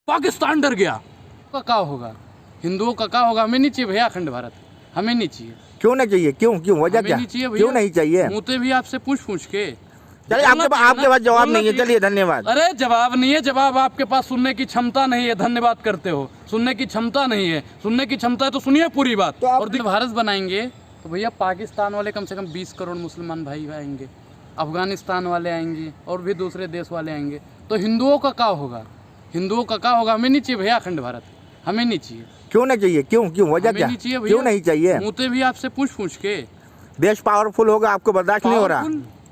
पाकिस्तान डर गया। का क्या होगा, हिंदुओं का क्या होगा? हमें नहीं चाहिए भैया अखंड भारत, हमें नहीं चाहिए। क्यों नहीं चाहिए? क्यों वजह क्या? क्यों नहीं चाहिए? मुँहते भी आपसे पूछ के। चलिए आपके पास जवाब नहीं है, चलिए धन्यवाद। अरे जवाब नहीं है, जवाब आपके पास सुनने की क्षमता नहीं है, धन्यवाद करते हो। सुनने की क्षमता नहीं है, सुनने की क्षमता है तो सुनिए पूरी बात। तो और भारत बनाएंगे तो भैया पाकिस्तान वाले कम से कम 20 करोड़ मुसलमान भाई आएंगे, अफगानिस्तान वाले आएंगे और भी दूसरे देश वाले आएंगे, तो हिंदुओं का क्या होगा? हिंदुओं का क्या होगा? हमें नहीं चाहिए भैया अखंड भारत, हमें नहीं चाहिए। क्यों नहीं चाहिए? क्यों वजह क्या? क्यों नहीं चाहिए? मुँहते भी आपसे पूछ के। देश पावरफुल होगा, आपको बर्दाश्त नहीं हो रहा?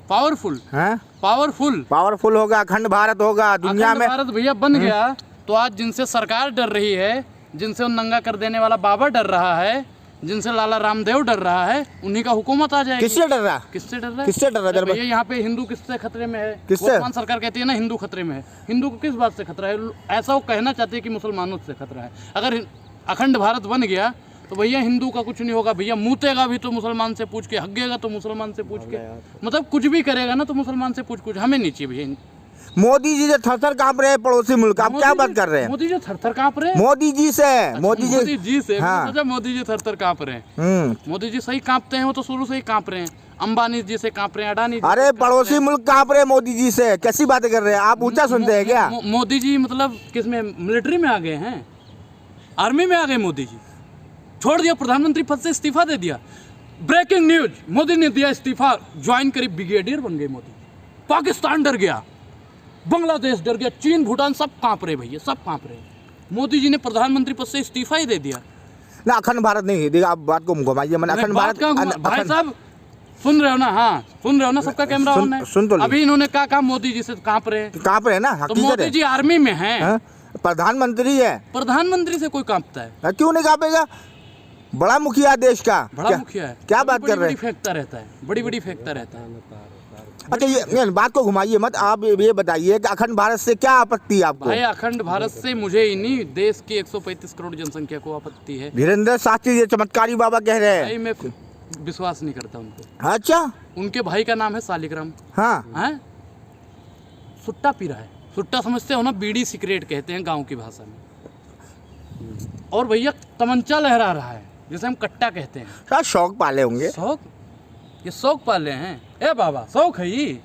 पावरफुल है, पावरफुल होगा, अखंड भारत होगा दुनिया में। भारत भैया बन गया तो आज जिनसे सरकार डर रही है, जिनसे उन नंगा कर देने वाला बाबा डर रहा है, जिनसे लाला रामदेव डर रहा है, उन्हीं का हुकूमत आ जाएगी। किससे डर रहा? किससे डर रहा है? किससे डर रहा है? भैया यहाँ पे हिंदू किससे खतरे में है? किससे? वर्तमान सरकार कहती है ना हिंदू खतरे में है। हिंदू को किस बात से खतरा है? ऐसा वो कहना चाहती है कि मुसलमानों से खतरा है। अगर अखंड भारत बन गया तो भैया हिंदू का कुछ नहीं होगा। भैया मुतेगा भी तो मुसलमान से पूछ के, हगेगा तो मुसलमान से पूछ के, मतलब कुछ भी करेगा ना तो मुसलमान से पूछ। हमें नहीं चाहिए भैया। मोदी जी से थरथर कांप रहे हैं पड़ोसी मुल्क, आप क्या बात कर रहे हैं? मोदी जी थरथर कांप रहे हैं? मोदी जी से हाँ। मोदी जी थरथर कांप रहे हैं। मोदी जी सही कांपते हैं, वो तो शुरू से ही कांप रहे हैं। अंबानी जी से कांप रहे हैं, अडानी जी। अरे पड़ोसी मुल्क कांप रहे हैं मोदी जी से, कैसी बातें कर रहे हैं आप? ऊंचा सुनते हैं क्या? मोदी जी मतलब किसमें, मिलिट्री में आ गए हैं, आर्मी में आ गए मोदी जी। छोड़ दिया, प्रधानमंत्री पद से इस्तीफा दे दिया। ब्रेकिंग न्यूज, मोदी ने दिया इस्तीफा, ज्वाइन करी, ब्रिगेडियर बन गए मोदी। पाकिस्तान डर गया, बांग्लादेश डर गया, चीन भूटान सब कांप रहे भैया, सब कांप रहे। मोदी जी ने प्रधानमंत्री पद से इस्तीफा ही दे दिया ना। अखंड भारत नहीं देखा, आप बात को घुमाइए। मैंने अखंड भारत भाई साहब सुन रहे हो ना? हाँ सुन रहे हो ना, सबका कैमरा ऑन है। सुन तो अभी इन्होंने कहा मोदी जी से कांप रहे हैं ना। तो मोदी जी आर्मी में हैं, प्रधानमंत्री है। प्रधानमंत्री से कोई कांपता है? क्यों नहीं कांपेगा? बड़ा मुखिया देश का, बड़ा मुखिया है। क्या बात कर रहे हैं? फेंकता रहता है, बड़ी फेंकता रहता है। अच्छा ये बात को घुमाइए मत, आप ये बताइए कि अखंड भारत से क्या आपत्ति है आपको? भाई अखंड भारत से मुझे ही नहीं, देश की 135 करोड़ जनसंख्या को आपत्ति है। धीरेन्द्र शास्त्री ये चमत्कारी बाबा कह रहे हैं। भाई मैं विश्वास नहीं करता उनको। अच्छा, उनके भाई का नाम है सालिग्राम। हाँ है, सुट्टा पी रहा है। सुट्टा समझते हो ना? बीड़ी सिगरेट कहते हैं गाँव की भाषा में। और भैया तमंचा लहरा रहा है, जिसे हम कट्टा कहते हैं। क्या शौक पाले होंगे? शौक? ये शौक पाले हैं? ए बाबा शौक है ये?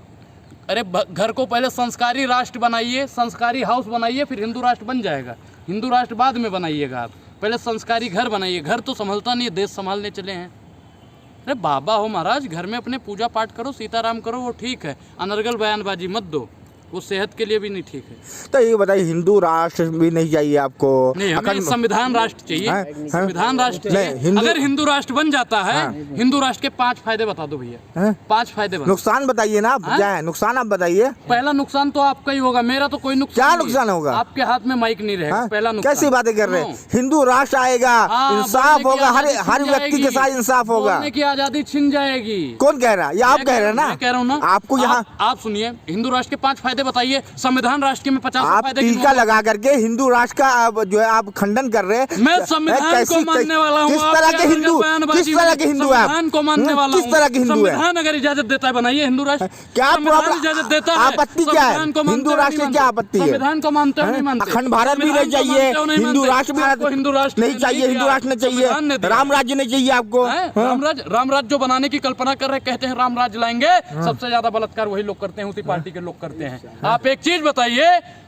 अरे घर को पहले संस्कारी राष्ट्र बनाइए, संस्कारी हाउस बनाइए, फिर हिंदू राष्ट्र बन जाएगा। हिंदू राष्ट्र बाद में बनाइएगा आप, पहले संस्कारी घर बनाइए। घर तो संभलता नहीं है, देश संभालने चले हैं। अरे बाबा हो महाराज, घर में अपने पूजा पाठ करो, सीताराम करो, वो ठीक है। अनर्गल बयानबाजी मत दो, वो सेहत के लिए भी नहीं ठीक है। तो ये बताइए, हिंदू राष्ट्र भी नहीं चाहिए आपको? नहीं, हमें संविधान राष्ट्र चाहिए। संविधान राष्ट्र चाहिए। अगर हिंदू राष्ट्र बन जाता है, हिंदू राष्ट्र के 5 फायदे बता दो भैया। 5 फायदे। नुकसान बताइए ना, क्या है नुकसान आप बताइए। पहला नुकसान तो आपका ही होगा, मेरा तो कोई नुकसान। क्या नुकसान होगा? आपके हाथ में माइक नहीं रहेगा। पहला नुकसान। कैसी बातें कर रहे हैं? हिंदू राष्ट्र आएगा, इंसाफ होगा, हर व्यक्ति के साथ इंसाफ होगा, बोलने की आजादी छिन जाएगी। कौन कह रहा है? ये आप कह रहे हैं ना? कह रहा हूँ ना आपको यहाँ। आप सुनिए, हिंदू राष्ट्र के 5 फायदे बताइए। संविधान राष्ट्र के में 50 फायदे। टीका लगा करके हिंदू राष्ट्र का जो है आप खंडन कर रहे हैं। मैं संविधान को मानने वाला हूँ। किस तरह के हिंदू? किस तरह के हिंदू है? संविधान को मानने वाला हूँ। किस तरह के हिंदू है? संविधान अगर इजाजत देता है बनाइए हिंदू राष्ट्र। क्या इजाजत देता है? आपत्ति क्या है? हिंदू राष्ट्र की क्या आपत्ति है? संविधान को मानते हो नहीं मानते? अखंड भारत भी नहीं चाहिए, हिंदू राष्ट्र भी हिंदू राष्ट्र नहीं चाहिए, हिंदू राष्ट्र नहीं चाहिए, राम राज्य नहीं चाहिए आपको। राम राज्य जो बनाने की कल्पना कर रहे, कहते हैं राम राज्य लाएंगे। सबसे ज्यादा बलात्कार वही लोग करते हैं, उसी पार्टी के लोग करते हैं। आप एक चीज बताइए,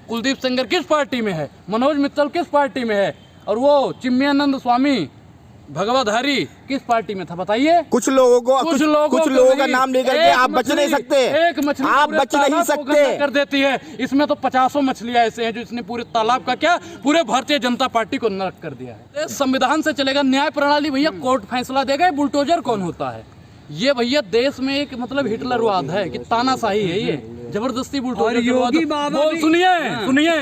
कुलदीप सेंगर किस पार्टी में है? मनोज मित्तल किस पार्टी में है? और वो चिन्मयानंद स्वामी भगवाधारी किस पार्टी में था बताइए? कुछ लोगों का नाम लेकर के आप बच नहीं सकते। एक मछली आप बच नहीं सकते कर देती है। इसमें तो 50 मछलियां ऐसे हैं जो इसने पूरे तालाब का क्या, पूरे भारतीय जनता पार्टी को नरक कर दिया है। संविधान से चलेगा, न्याय प्रणाली भैया कोर्ट फैसला देगा। बुलडोजर कौन होता है? ये भैया देश में एक मतलब हिटलरवाद है कि तानाशाही है, ये जबरदस्ती बुलडोजर। सुनिए,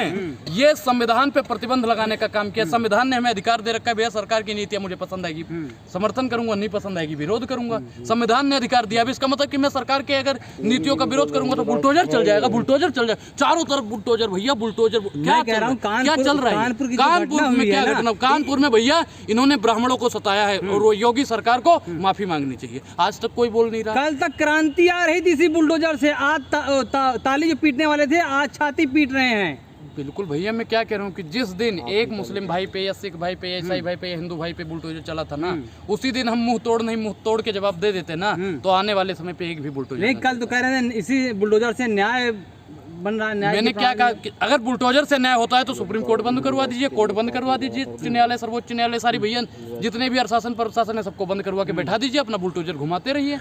ये संविधान पे प्रतिबंध लगाने का काम किया। संविधान ने हमें अधिकार दे रखा है भैया, सरकार की नीतियां मुझे पसंद आएगी समर्थन करूंगा, नहीं पसंद आएगी विरोध करूंगा। संविधान ने अधिकार दिया, अब इसका मतलब कि मैं सरकार के अगर नीतियों का विरोध करूंगा तो बुलडोजर चल जाएगा। बुलडोजर चल जाएगा, चारों तरफ बुलडोजर भैया, बुलडोजर। क्या कह रहा हूँ, क्या चल रहा है कानपुर में? क्या घटना कानपुर में भैया? इन्होंने ब्राह्मणों को सताया है और योगी सरकार को माफी मांगनी चाहिए। आज तक कोई बोल नहीं रहा। कल तक क्रांति आ रही थी इसी बुलडोजर से। आज ताली जो पीटने वाले थे आज छाती पीट रहे हैं। बिल्कुल भैया, मैं क्या कह रहा हूँ कि जिस दिन एक मुस्लिम भाई पे या सिख भाई पे या ईसाई भाई पे या हिंदू भाई पे बुलडोजर चला था ना, उसी दिन हम मुंह तोड़ के जवाब दे देते ना, तो आने वाले समय पे एक भी बुलडोजर नहीं, कल तो कह रहे थे इसी बुलडोजर से न्याय बन रहा है। न्याय मैंने क्या कहा कि अगर बुलडोजर से न्याय होता है तो सुप्रीम कोर्ट बंद करवा दीजिए, कोर्ट बंद करवा दीजिए, उच्च न्यायालय, सर्वोच्च न्यायालय, सारी भैया जितने भी प्रशासन प्रशासन है सबको बंद करवा के बैठा दीजिए, अपना बुलडोजर घुमाते रहिए।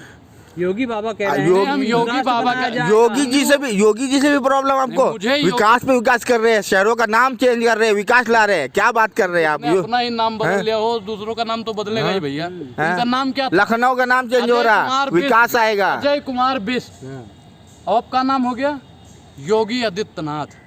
योगी बाबा कह रहे हैं हम योगी बाबा का योगी जी से भी प्रॉब्लम आपको? मुझे विकास पे विकास कर रहे हैं, शहरों का नाम चेंज कर रहे हैं, विकास ला रहे हैं, क्या बात कर रहे हैं आप? अपना ही नाम बदल लिया हो, दूसरों का नाम तो बदलेगा ही भैया। इनका नाम क्या था? लखनऊ का नाम चेंज हो रहा है, विकास आएगा। अजय कुमार बिष्ट, आपका नाम हो गया योगी आदित्यनाथ,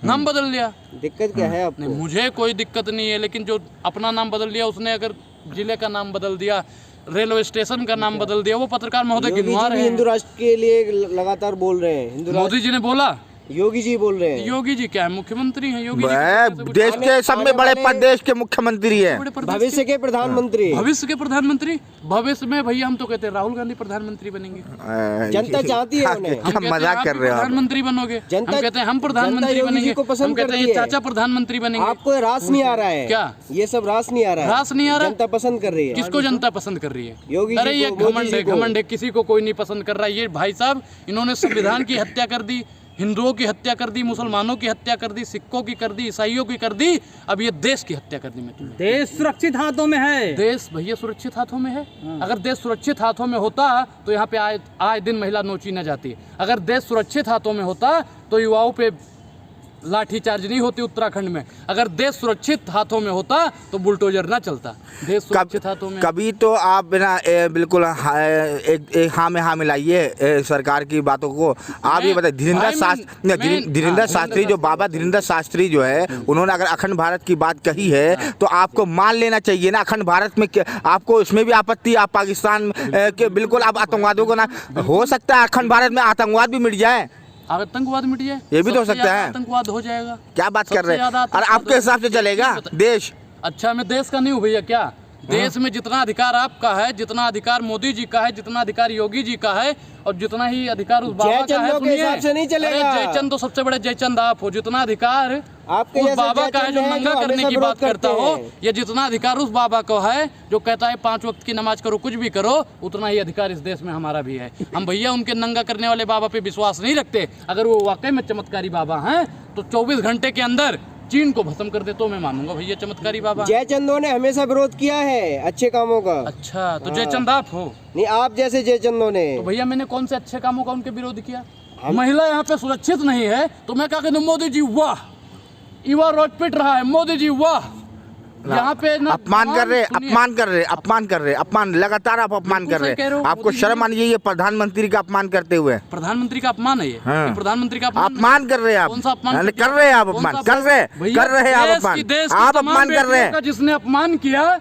नाम बदल लिया। दिक्कत क्या है आपको? नहीं, मुझे कोई दिक्कत नहीं है, लेकिन जो अपना नाम बदल लिया उसने, अगर जिले का नाम बदल दिया, रेलवे स्टेशन का नाम बदल दिया, वो पत्रकार महोदय गिनवार है। हिंदू राष्ट्र के लिए लगातार बोल रहे हैं, हिंदू मोदी जी ने बोला, योगी जी बोल रहे हैं। योगी जी क्या है, मुख्यमंत्री हैं योगी जी, देश के सब में बड़े पद, देश के मुख्यमंत्री है, भविष्य के प्रधानमंत्री, भविष्य के प्रधानमंत्री। भविष्य में भैया हम तो कहते हैं राहुल गांधी प्रधानमंत्री बनेंगे। जनता चाहती है उन्हें। क्या मजाक कर रहे हो आप? प्रधानमंत्री बनोगे, जनता हम कहते हैं हम प्रधानमंत्री योगी जी बनेंगे, को पसंद हम कहते करती हैं है। चाचा प्रधानमंत्री बनेंगे। आपको रास नहीं आ रहा है क्या? ये सब रास नहीं आ रहा है, रास नहीं आ रहा? जनता पसंद कर रही है। किसको जनता पसंद कर रही है? योगी जी अरे ये को, मोदी घमंड जी है, को। घमंड है, किसी को कोई नहीं पसंद कर रहा है। ये भाई साहब, इन्होंने संविधान की हत्या कर दी, हिंदुओं की हत्या कर दी, मुसलमानों की हत्या कर दी, सिखों की कर दी, ईसाइयों की कर दी, अब ये देश की हत्या कर दी। मैं तुम्हें, देश सुरक्षित हाथों में है। देश भैया सुरक्षित हाथों में है। अगर देश सुरक्षित हाथों में होता तो यहाँ पे आए दिन महिला नोची न जाती। अगर देश सुरक्षित हाथों में होता तो युवाओं पे लाठीचार्ज नहीं होती उत्तराखंड में। अगर देश सुरक्षित हाथों में होता तो बुलडोजर ना चलता। देश सुरक्षित हाथों में। कभी तो आप बिना बिल्कुल एक हाँ में हाँ मिलाइए सरकार की बातों को। आप ये बताइए, धीरेन्द्र शास्त्री जो बाबा धीरेन्द्र शास्त्री जो है, उन्होंने अगर अखंड भारत की बात कही है तो आपको मान लेना चाहिए ना। अखंड भारत में आपको इसमें भी आपत्ति, आप पाकिस्तान के बिल्कुल आप आतंकवादियों को ना, हो सकता है अखंड भारत में आतंकवाद भी मिट जाए, आतंकवाद मिट जाए, ये भी तो हो सकता है। आतंकवाद हो जाएगा। क्या बात कर रहे हैं? और आपके हिसाब से चलेगा देश? अच्छा, मैं देश का नहीं हूँ भैया। क्या देश में जितना अधिकार आपका है, जितना अधिकार मोदी जी का है, जितना अधिकार योगी जी का है, और जितना ही अधिकार उस बाबा का है, के हिसाब से नहीं चलेगा। जयचंद तो सबसे बड़े जयचंद आप हो। जितना अधिकार आपके उस बाबा का है जो नंगा करने की बात करता हो, या जितना अधिकार उस बाबा को है जो कहता है 5 वक्त की नमाज करो, कुछ भी करो, उतना ही अधिकार इस देश में हमारा भी है। हम भैया उनके नंगा करने वाले बाबा पे विश्वास नहीं रखते। अगर वो वाकई में चमत्कारी बाबा हैं तो 24 घंटे के अंदर चीन को खत्म कर दे तो मैं मानूंगा भैया चमत्कारी बाबा। जयचंदों ने हमेशा विरोध किया है अच्छे कामों का। अच्छा, तो जयचंद आप हो? नहीं, आप जैसे जयचंदों ने। तो भैया मैंने कौन से अच्छे कामों का उनके विरोध किया? महिला यहाँ पे सुरक्षित नहीं है तो मैं क्या कहता हूँ, मोदी जी वाह, युवा रोड पिट रहा है, मोदी जी वाह। यहाँ पे अपमान कर रहे, अपमान लगातार आप अपमान कर रहे हैं। आपको शर्म आनी चाहिए प्रधानमंत्री का अपमान करते हुए। प्रधानमंत्री का अपमान है ये? हाँ। ये प्रधानमंत्री का अपमान कर रहे हैं आप। कौन सा अपमान कर रहे हैं आप? अपमान कर रहे हैं आप, अपमान कर रहे हैं। जिसने अपमान किया,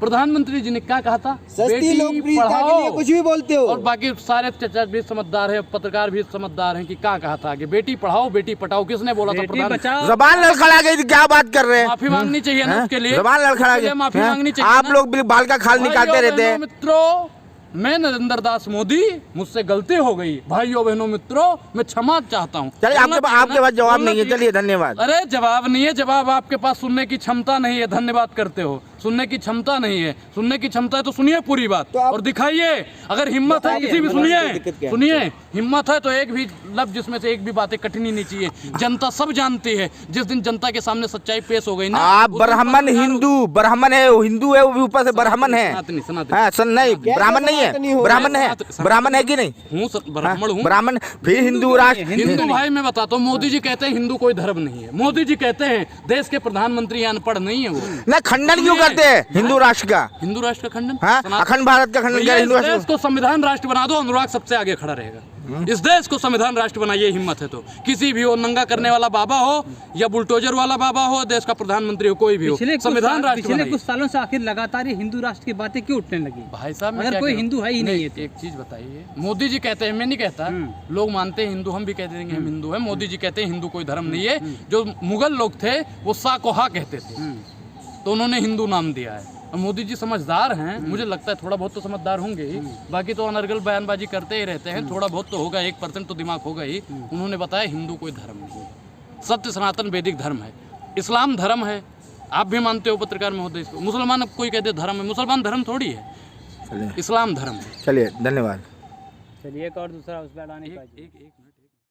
प्रधानमंत्री जी ने क्या कहा था? सस्ती लोकप्रियता के लिए कुछ भी बोलते हो। और बाकी सारे चचा भी समझदार है, पत्रकार भी समझदार हैं कि क्या कहा था आगे, बेटी पढ़ाओ बेटी पढ़ाओ, किसने बोला था? जबान लड़खड़ा गई थी, क्या बात कर रहे हैं? माफी मांगनी चाहिए ना उसके लिए। जबान लड़खड़ा गई, माफी मांगनी चाहिए। आप लोग बाल का खाल निकालते रहते हैं। मित्रों, मैं नरेंद्र दास मोदी, मुझसे गलती हो गई। भाइयों बहनों मित्रों, मैं क्षमा चाहता हूँ। चलिए, आपके पास जवाब नहीं है, चलिए धन्यवाद। अरे जवाब नहीं है, जवाब आपके पास सुनने की क्षमता नहीं है, धन्यवाद करते हो। सुनने की क्षमता नहीं है, सुनने की क्षमता है तो सुनिए पूरी बात और दिखाइए। अगर हिम्मत है किसी भी, सुनिए हिम्मत है तो एक भी लफ्ज जिसमें से एक भी बातें कठिनी नहीं चाहिए। जनता सब जानती है। जिस दिन जनता के सामने सच्चाई पेश हो गई ना, आप ब्राह्मण हिंदू, ब्राह्मण है, हिंदू है, वो भी ऊपर से ब्राह्मण है। नहीं, ब्राह्मण नहीं है, ब्राह्मण है, ब्राह्मण है कि नहीं? ब्राह्मण हूँ, ब्राह्मण, फिर हिंदू राष्ट्र। हिंदू भाई मैं बताता हूँ, मोदी जी कहते हैं हिंदू कोई धर्म नहीं है। मोदी जी कहते हैं देश के प्रधानमंत्री अनपढ़ नहीं है। वो ना खंडन क्यों करते हैं हिंदू राष्ट्र का? हिंदू राष्ट्र का खंडन? हाँ, अखंड भारत का खंडन। इस देश को संविधान राष्ट्र बना दो, अनुराग सबसे आगे खड़ा रहेगा। इस देश को संविधान राष्ट्र बनाइए, हिम्मत है तो। किसी भी हो, नंगा करने वाला बाबा हो या बुलडोजर वाला बाबा हो, देश का प्रधानमंत्री हो, कोई भी हो, संविधान राष्ट्र पिछले कुछ सालों से आखिर लगातार ये हिंदू राष्ट्र की बातें क्यों उठने लगी? भाई साहब, अगर कोई हिंदू है ही नहीं है तो एक चीज बताइए, मोदी जी कहते हैं, मैं नहीं कहता, लोग मानते हैं हिंदू, हम भी कह देंगे हम हिंदू है। मोदी जी कहते हैं हिंदू कोई धर्म नहीं है। जो मुगल लोग थे वो सा को हा कहते थे, तो उन्होंने हिंदू नाम दिया है। मोदी जी समझदार हैं, मुझे लगता है थोड़ा बहुत तो समझदार होंगे ही। बाकी तो अनर्गल बयानबाजी करते ही रहते हैं। थोड़ा बहुत तो होगा, 1% तो दिमाग होगा ही। उन्होंने बताया हिंदू कोई धर्म नहीं है। सत्य सनातन वैदिक धर्म है, इस्लाम धर्म है। आप भी मानते हो पत्रकार महोदय इसको। मुसलमान अब कोई कहते धर्म है, मुसलमान धर्म थोड़ी है, चलिए इस्लाम धर्म है। चलिए, धन्यवाद। चलिए एक और दूसरा उस पर अड़ाने की बात। एक मिनट।